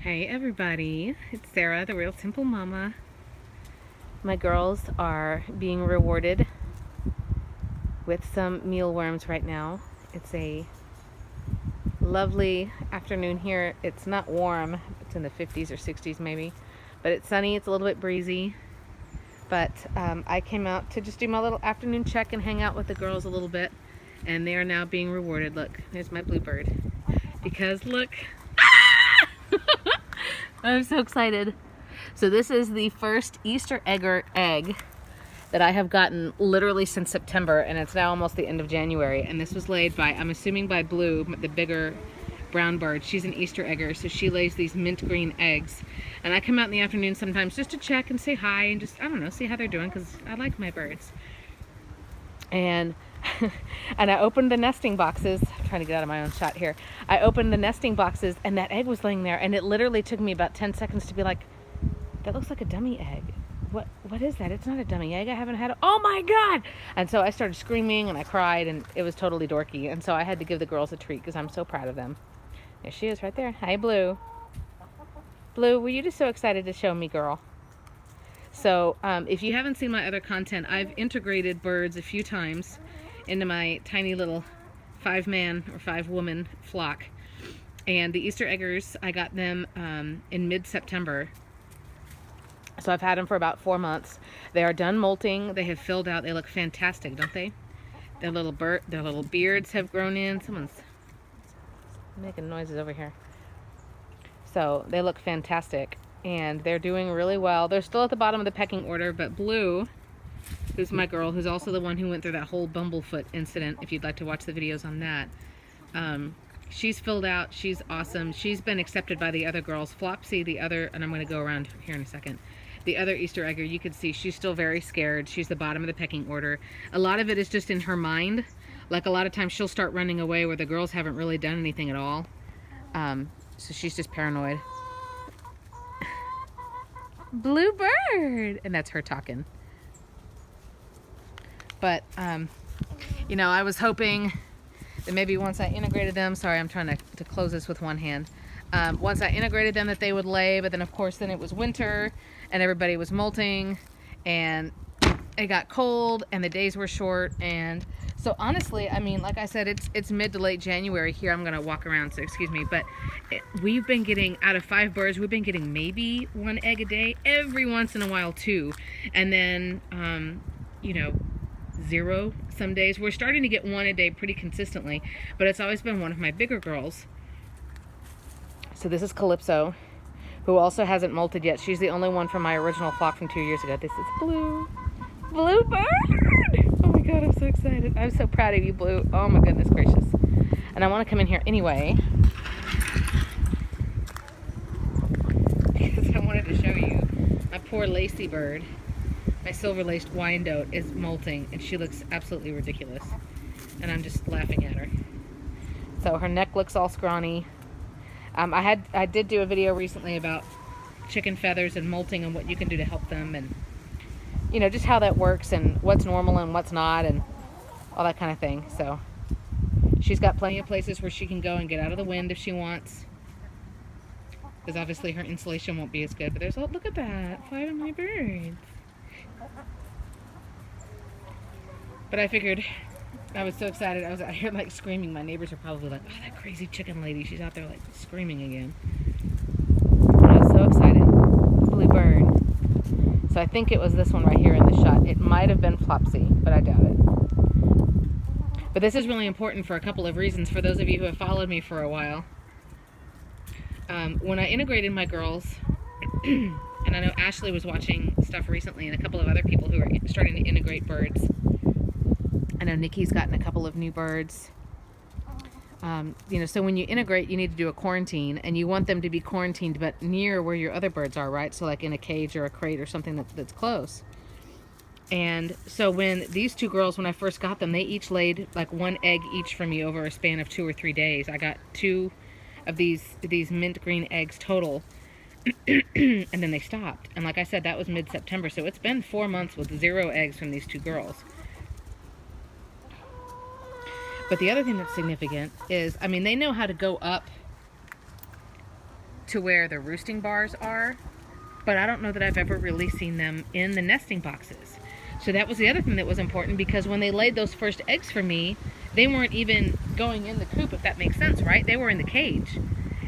Hey everybody, it's Sarah, the Real Simple Mama. My girls are being rewarded with some mealworms right now. It's a lovely afternoon here. It's not warm, it's in the 50s or 60s maybe, but it's sunny, it's a little bit breezy. But I came out to just do my little afternoon check and hang out with the girls a little bit, and they are now being rewarded. Look, there's my bluebird. Because look, I'm so excited. So this is the first Easter egg that I have gotten literally since September, and it's now almost the end of January. And this was laid by, I'm assuming by Blue, the bigger brown bird. She's an Easter egger, so she lays these mint green eggs. And I come out in the afternoon sometimes just to check and say hi and just, I don't know, see how they're doing, because I like my birds. And and I opened the nesting boxes. I'm trying to get out of my own shot here. I opened the nesting boxes and that egg was laying there, and it literally took me about 10 seconds to be like, that looks like a dummy egg. What is that? It's not a dummy egg. I haven't had it. Oh my God! And so I started screaming and I cried, and it was totally dorky. And so I had to give the girls a treat because I'm so proud of them. There she is right there. Hi, Blue. Blue, were you just so excited to show me, girl? So if you haven't seen my other content, I've integrated birds a few times into my tiny little 5-man or 5-woman flock. And the Easter eggers, I got them in mid-September. So I've had them for about 4 months. They are done molting. They have filled out. They look fantastic, don't they? Their little beards have grown in. Someone's making noises over here. So they look fantastic, and they're doing really well. They're still at the bottom of the pecking order, but Blue, who's my girl, who's also the one who went through that whole bumblefoot incident, if you'd like to watch the videos on that, she's filled out. She's awesome. She's been accepted by the other girls. Flopsy, the other, and I'm going to go around here in a second, the other Easter egger, you can see she's still very scared. She's the bottom of the pecking order. A lot of it is just in her mind. Like, a lot of times she'll start running away where the girls haven't really done anything at all. So she's just paranoid. Bluebird! And that's her talking. But, you know, I was hoping that maybe once I integrated them, sorry, I'm trying to close this with one hand. Once I integrated them that they would lay, but then of course then it was winter and everybody was molting and it got cold and the days were short. And so honestly, I mean, like I said, it's mid to late January here. I'm gonna walk around, so excuse me, but we've been getting, out of 5 birds, we've been getting maybe 1 egg a day, every once in a while 2, and then you know, 0 some days. We're starting to get 1 a day pretty consistently, but it's always been one of my bigger girls. So this is Calypso, who also hasn't molted yet. She's the only one from my original flock from 2 years ago. This is Blue. Bluebird! Oh my God, I'm so excited. I'm so proud of you, Blue. Oh my goodness gracious. And I want to come in here anyway, because I wanted to show you my poor Lacy bird. My silver-laced Wyandotte is molting, and she looks absolutely ridiculous. And I'm just laughing at her. So her neck looks all scrawny. I did do a video recently about chicken feathers and molting and what you can do to help them, and you know, just how that works and what's normal and what's not and all that kind of thing. So she's got plenty of places where she can go and get out of the wind if she wants, because obviously her insulation won't be as good. But there's, oh, look at that, 5 of my birds. But I figured, I was so excited. I was out here like screaming. My neighbors are probably like, oh, that crazy chicken lady, she's out there like screaming again. And I was so excited. Bluebird. So I think it was this one right here in the shot. It might have been Flopsy, but I doubt it. But this is really important for a couple of reasons for those of you who have followed me for a while. When I integrated my girls, and I know Ashley was watching stuff recently, and a couple of other people who are starting to integrate birds. I know Nikki's gotten a couple of new birds. You know, so when you integrate, you need to do a quarantine, and you want them to be quarantined but near where your other birds are, right? So like in a cage or a crate or something that's close. And so when these 2 girls, when I first got them, they each laid like 1 egg each for me over a span of 2 or 3 days. I got 2 of these mint green eggs total, and then they stopped. And like I said, that was mid-September, so it's been 4 months with 0 eggs from these 2 girls. But the other thing that's significant is, I mean, they know how to go up to where the roosting bars are, but I don't know that I've ever really seen them in the nesting boxes. So that was the other thing that was important, because when they laid those first eggs for me, they weren't even going in the coop, if that makes sense, right? They were in the cage.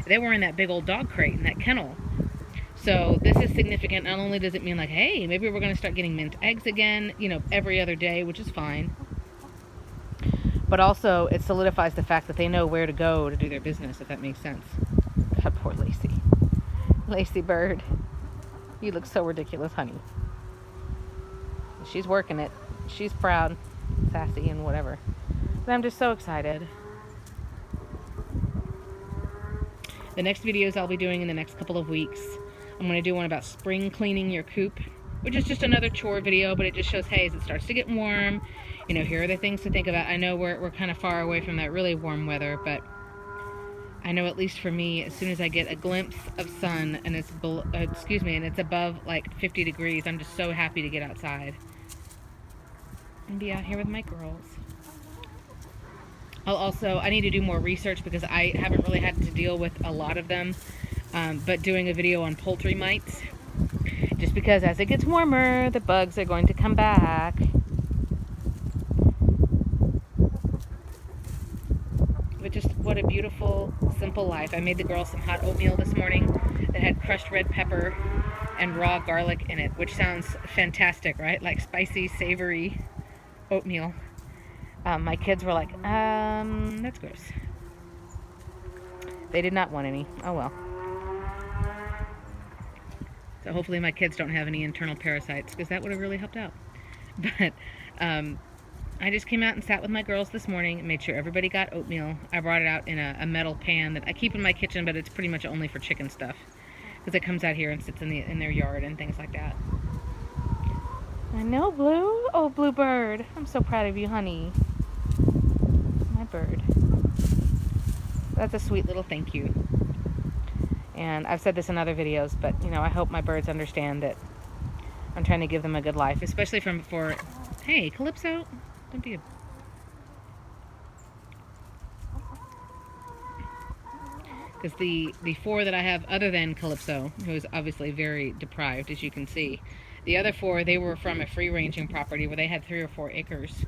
They were in that big old dog crate, in that kennel. So this is significant. Not only does it mean like, hey, maybe we're going to start getting mint eggs again, you know, every other day, which is fine. But also it solidifies the fact that they know where to go to do their business, if that makes sense. God, poor Lacey. Lacey bird. You look so ridiculous, honey. She's working it. She's proud, sassy, and whatever. But I'm just so excited. The next videos I'll be doing in the next couple of weeks, I'm going to do one about spring cleaning your coop, which is just another chore video, but it just shows, hey, as it starts to get warm, you know, here are the things to think about. I know we're kind of far away from that really warm weather, but I know at least for me, as soon as I get a glimpse of sun and it's and it's above like 50 degrees, I'm just so happy to get outside and be out here with my girls. I need to do more research because I haven't really had to deal with a lot of them, but doing a video on poultry mites, just because as it gets warmer, the bugs are going to come back. But just what a beautiful, simple life. I made the girls some hot oatmeal this morning that had crushed red pepper and raw garlic in it, which sounds fantastic, right? Like spicy, savory oatmeal. My kids were like, that's gross. They did not want any. Oh well. So hopefully my kids don't have any internal parasites, because that would have really helped out. But I just came out and sat with my girls this morning and made sure everybody got oatmeal. I brought it out in a metal pan that I keep in my kitchen, but it's pretty much only for chicken stuff, because it comes out here and sits in their yard and things like that. I know, Blue. Oh, Blue bird. I'm so proud of you, honey. My bird. That's a sweet little thank you. And I've said this in other videos, but, you know, I hope my birds understand that I'm trying to give them a good life, especially for, hey, Calypso, don't be a... Because the 4 that I have other than Calypso, who is obviously very deprived, as you can see, the other 4, they were from a free-ranging property where they had 3 or 4 acres.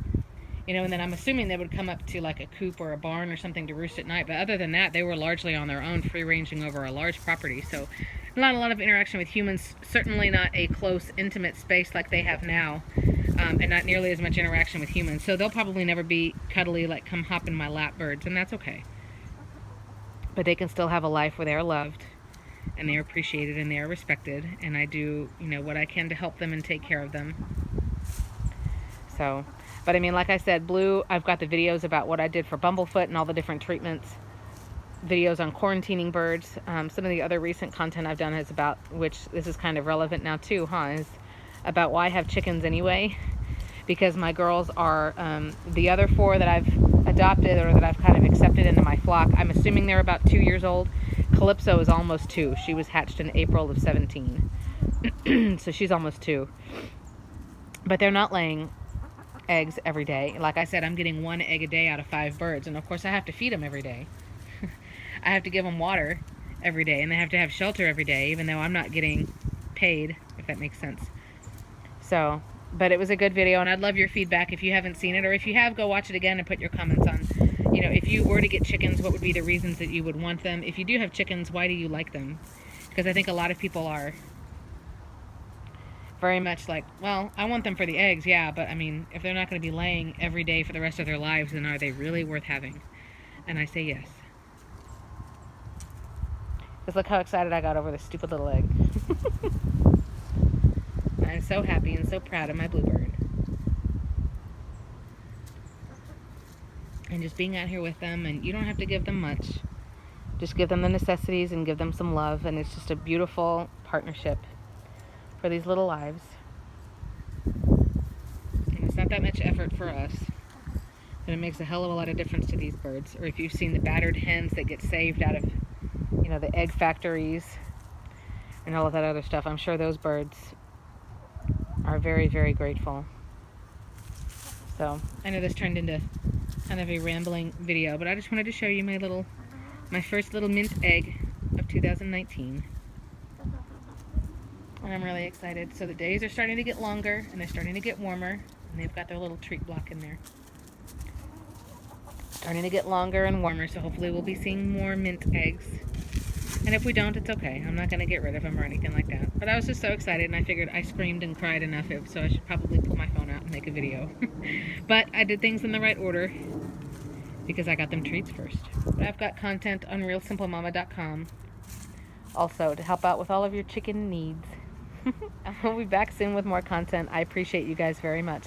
You know, and then I'm assuming they would come up to like a coop or a barn or something to roost at night. But other than that, they were largely on their own, free-ranging over a large property. So not a lot of interaction with humans, certainly not a close, intimate space like they have now, and not nearly as much interaction with humans. So they'll probably never be cuddly, like come hop in my lap birds, and that's okay. But they can still have a life where they are loved, and they are appreciated, and they are respected, and I do, you know, what I can to help them and take care of them. So... But I mean, like I said, Blue, I've got the videos about what I did for Bumblefoot and all the different treatments, videos on quarantining birds. Some of the other recent content I've done is about, which this is kind of relevant now too, huh, is about why I have chickens anyway. Because my girls are, the other 4 that I've adopted or that I've kind of accepted into my flock, I'm assuming they're about 2 years old. Calypso is almost 2. She was hatched in April of 17. So she's almost 2. But they're not laying eggs every day. Like I said, I'm getting 1 egg a day out of 5 birds, and of course I have to feed them every day. I have to give them water every day, and they have to have shelter every day, even though I'm not getting paid, if that makes sense. So, but it was a good video, and I'd love your feedback if you haven't seen it, or if you have, go watch it again and put your comments on, you know, if you were to get chickens, what would be the reasons that you would want them? If you do have chickens, why do you like them? Because I think a lot of people are very much like, well, I want them for the eggs, yeah, but I mean, if they're not going to be laying every day for the rest of their lives, then are they really worth having? And I say yes. Just look how excited I got over this stupid little egg. I'm so happy and so proud of my bluebird. And just being out here with them, and you don't have to give them much. Just give them the necessities and give them some love, and it's just a beautiful partnership for these little lives. And it's not that much effort for us, but it makes a hell of a lot of difference to these birds. Or if you've seen the battered hens that get saved out of, you know, the egg factories and all of that other stuff, I'm sure those birds are very, very grateful. So I know this turned into kind of a rambling video, but I just wanted to show you my first little mint egg of 2019. And I'm really excited. So the days are starting to get longer and they're starting to get warmer, and they've got their little treat block in there. Starting to get longer and warmer, so hopefully we'll be seeing more mint eggs. And if we don't, it's okay. I'm not going to get rid of them or anything like that. But I was just so excited, and I figured I screamed and cried enough, so I should probably pull my phone out and make a video. But I did things in the right order because I got them treats first. But I've got content on realsimplemama.com also to help out with all of your chicken needs. I'll be back soon with more content. I appreciate you guys very much.